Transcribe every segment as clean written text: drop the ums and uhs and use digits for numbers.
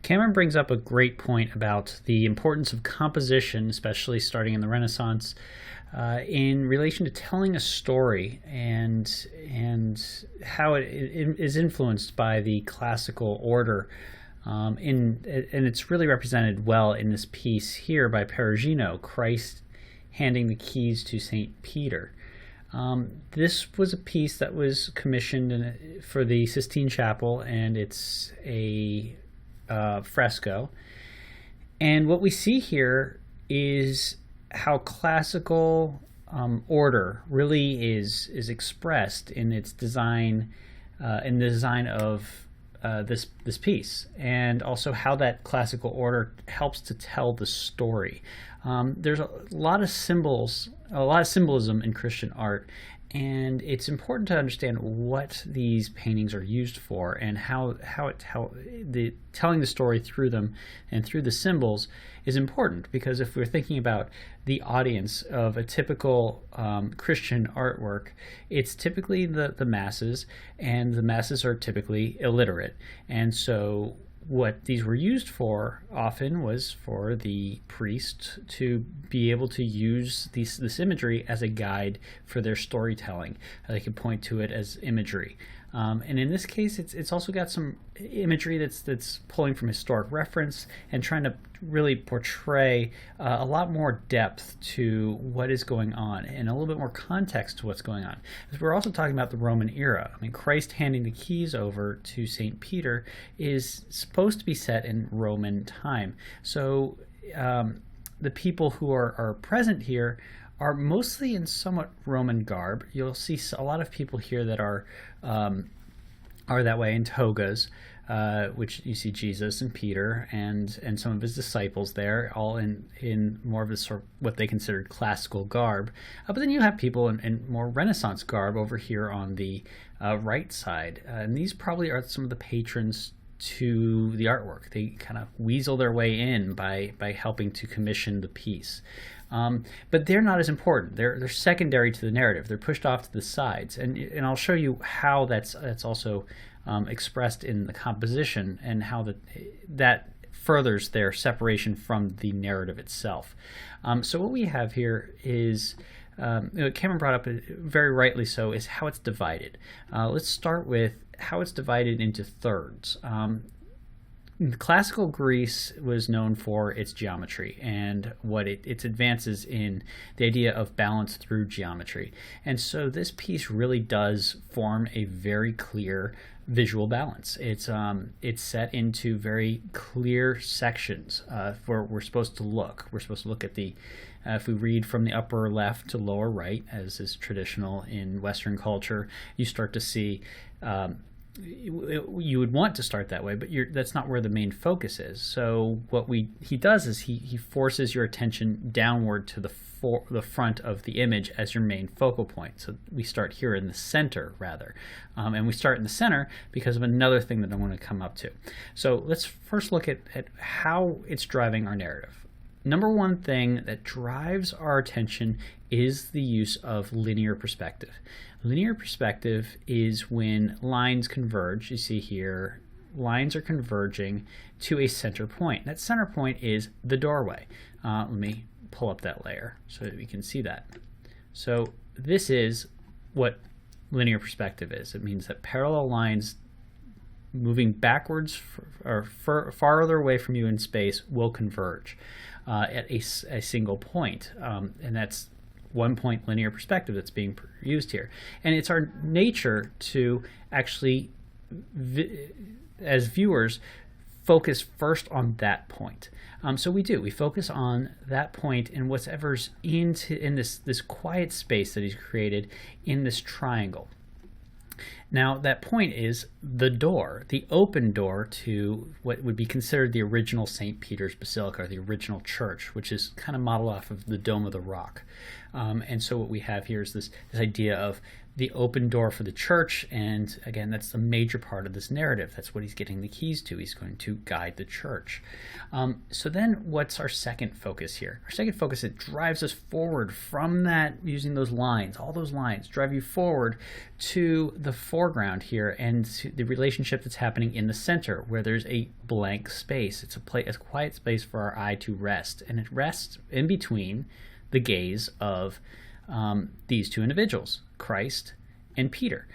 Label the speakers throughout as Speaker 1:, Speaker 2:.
Speaker 1: Cameron brings up a great point about the importance of composition, especially starting in the Renaissance, in relation to telling a story and how it is influenced by the classical order. And it's really represented well in this piece here by Perugino, Christ handing the keys to St. Peter. This was a piece that was commissioned for the Sistine Chapel, and it's a fresco. And what we see here is how classical order really is expressed in its design, in the design of this piece, and also how that classical order helps to tell the story. There's a lot of symbolism in Christian art, and it's important to understand what these paintings are used for and how telling the story through them and through the symbols is important, because if we're thinking about the audience of a typical Christian artwork, it's typically the masses, and the masses are typically illiterate, and so what these were used for often was for the priest to be able to use this imagery as a guide for their storytelling. They could point to it as imagery. And in this case, it's also got some imagery that's pulling from historic reference and trying to really portray a lot more depth to what is going on and a little bit more context to what's going on. Because we're also talking about the Roman era. I mean, Christ handing the keys over to St. Peter is supposed to be set in Roman time. So the people who are present here are mostly in somewhat Roman garb. You'll see a lot of people here that are that way in togas, which you see Jesus and Peter and some of his disciples there, all in more of a sort of what they considered classical garb. But then you have people in more Renaissance garb over here on the right side, and these probably are some of the patrons to the artwork. They kind of weasel their way in by helping to commission the piece. But they're not as important. They're secondary to the narrative. They're pushed off to the sides, and I'll show you how that's also expressed in the composition and how that furthers their separation from the narrative itself. So what we have here is, Cameron brought up very rightly so, is how it's divided. Let's start with how it's divided into thirds. Classical Greece was known for its geometry and what its advances in the idea of balance through geometry. And so this piece really does form a very clear visual balance. It's set into very clear sections where we're supposed to look. We're supposed to look at the, if we read from the upper left to lower right, as is traditional in Western culture, you start to see you would want to start that way, but that's not where the main focus is. So what he does is he forces your attention downward to the front of the image as your main focal point. So we start here in the center, rather. And we start in the center because of another thing that I want to come up to. So let's first look at how it's driving our narrative. Number one thing that drives our attention is the use of linear perspective. Linear perspective is when lines converge. You see here, lines are converging to a center point. That center point is the doorway. Let me pull up that layer so that we can see that. So this is what linear perspective is. It means that parallel lines moving backwards or farther away from you in space will converge at a single point, and that's one point linear perspective that's being used here. And it's our nature to actually, as viewers, focus first on that point. So we focus on that point and whatever's in this quiet space that he's created in this triangle. Now, that point is the door, the open door to what would be considered the original St. Peter's Basilica, or the original church, which is kind of modeled off of the Dome of the Rock. And so what we have here is this idea of the open door for the church, and again, that's a major part of this narrative. That's what he's getting the keys to. He's going to guide the church. So then what's our second focus here? Our second focus, it drives us forward from that, using those lines, all those lines, drive you forward to the foreground here and to the relationship that's happening in the center, where there's a blank space. It's a quiet space for our eye to rest, and it rests in between the gaze of these two individuals, Christ and Peter.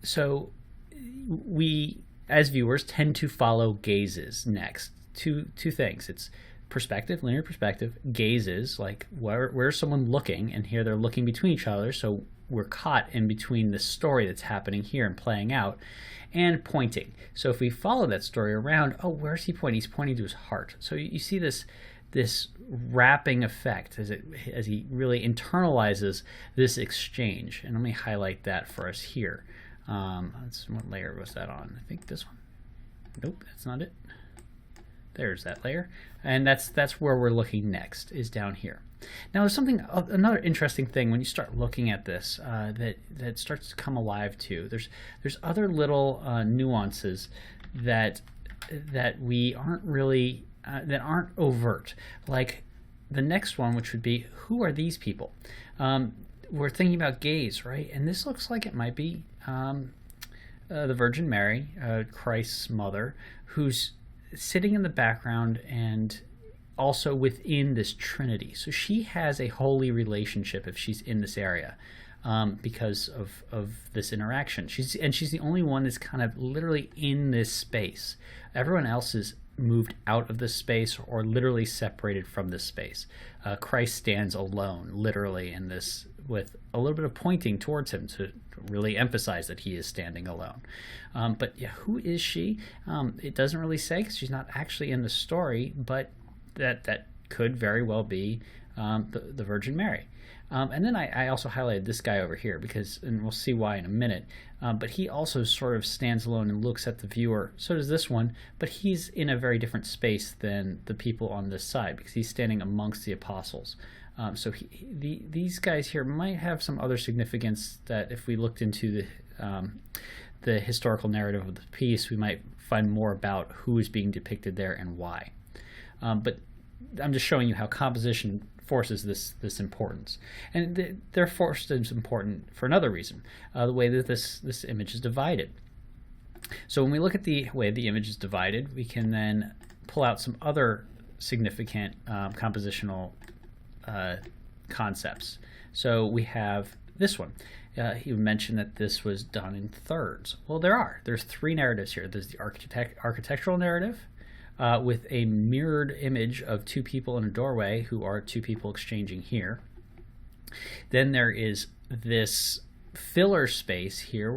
Speaker 1: So we, as viewers, tend to follow gazes next. Two things. It's perspective, linear perspective. Gazes, like where's someone looking, and here they're looking between each other, so we're caught in between the story that's happening here and playing out. And pointing. So if we follow that story around, oh, where's he pointing? He's pointing to his heart. So you see this wrapping effect as he really internalizes this exchange. And let me highlight that for us here. What layer was that on? I think this one. Nope, that's not it. There's that layer. And that's where we're looking next, is down here. Now there's another interesting thing when you start looking at this that starts to come alive too. There's other little nuances that we aren't really that aren't overt, like the next one, which would be, who are these people? We're thinking about gaze, right? And this looks like it might be the Virgin Mary, Christ's mother, who's sitting in the background and also within this Trinity. So she has a holy relationship if she's in this area, because of this interaction. She's the only one that's kind of literally in this space. Everyone else is moved out of this space or literally separated from this space. Christ stands alone, literally, in this, with a little bit of pointing towards him to really emphasize that he is standing alone. But yeah, who is she? It doesn't really say, because she's not actually in the story, but that could very well be the Virgin Mary. And then I also highlighted this guy over here because, and we'll see why in a minute, but he also sort of stands alone and looks at the viewer. So does this one, but he's in a very different space than the people on this side because he's standing amongst the apostles. So these guys here might have some other significance that if we looked into the historical narrative of the piece, we might find more about who is being depicted there and why. But I'm just showing you how composition forces this importance, and they're forced as important for another reason, the way that this image is divided. So when we look at the way the image is divided, we can then pull out some other significant compositional concepts. So we have this one. You mentioned that this was done in thirds. Well, there's three narratives here. There's the architectural narrative, with a mirrored image of two people in a doorway who are two people exchanging here. Then there is this filler space here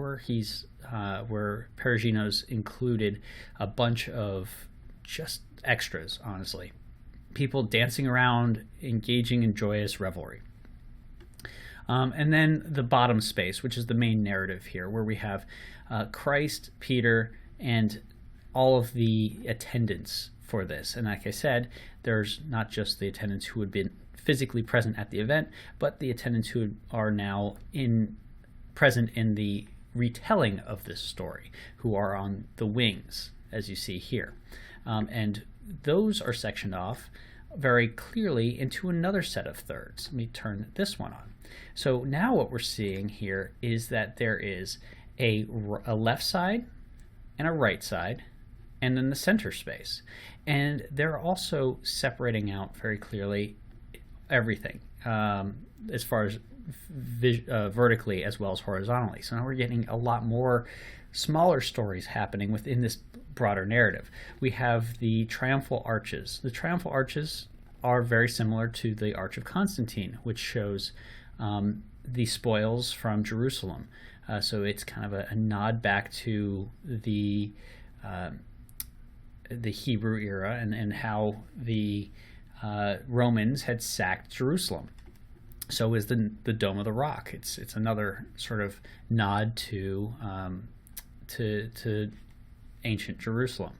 Speaker 1: where Perugino's included a bunch of just extras, honestly. People dancing around, engaging in joyous revelry. And then the bottom space, which is the main narrative here, where we have Christ, Peter, and all of the attendants for this. And like I said, there's not just the attendants who had been physically present at the event, but the attendants who are now present in the retelling of this story, who are on the wings, as you see here. And those are sectioned off very clearly into another set of thirds. Let me turn this one on. So now what we're seeing here is that there is a left side and a right side, and then the center space. And they're also separating out very clearly everything, as far as vertically as well as horizontally. So now we're getting a lot more smaller stories happening within this broader narrative. We have the triumphal arches. The triumphal arches are very similar to the Arch of Constantine, which shows the spoils from Jerusalem. So it's kind of a nod back to the Hebrew era and how the Romans had sacked Jerusalem. So is the Dome of the Rock. It's another sort of nod to ancient Jerusalem.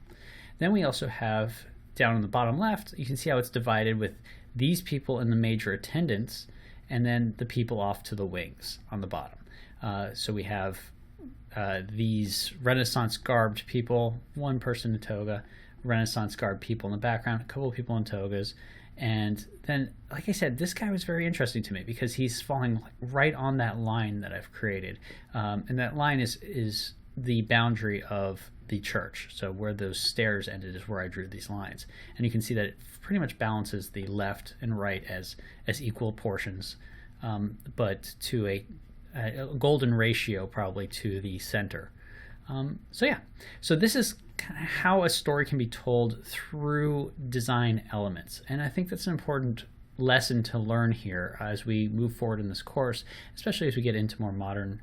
Speaker 1: Then we also have down on the bottom left, you can see how it's divided with these people in the major attendants, and then the people off to the wings on the bottom. So we have these Renaissance garbed people, one person in a toga, Renaissance garbed people in the background, a couple of people in togas. And then, like I said, this guy was very interesting to me because he's falling right on that line that I've created. And that line is the boundary of the church. So where those stairs ended is where I drew these lines. And you can see that it pretty much balances the left and right as equal portions, but to a golden ratio probably to the center. So this is kind of how a story can be told through design elements. And I think that's an important lesson to learn here as we move forward in this course, especially as we get into more modern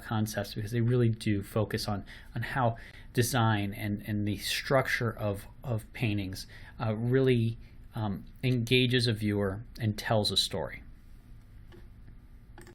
Speaker 1: concepts, because they really do focus on how design and the structure of paintings really engages a viewer and tells a story.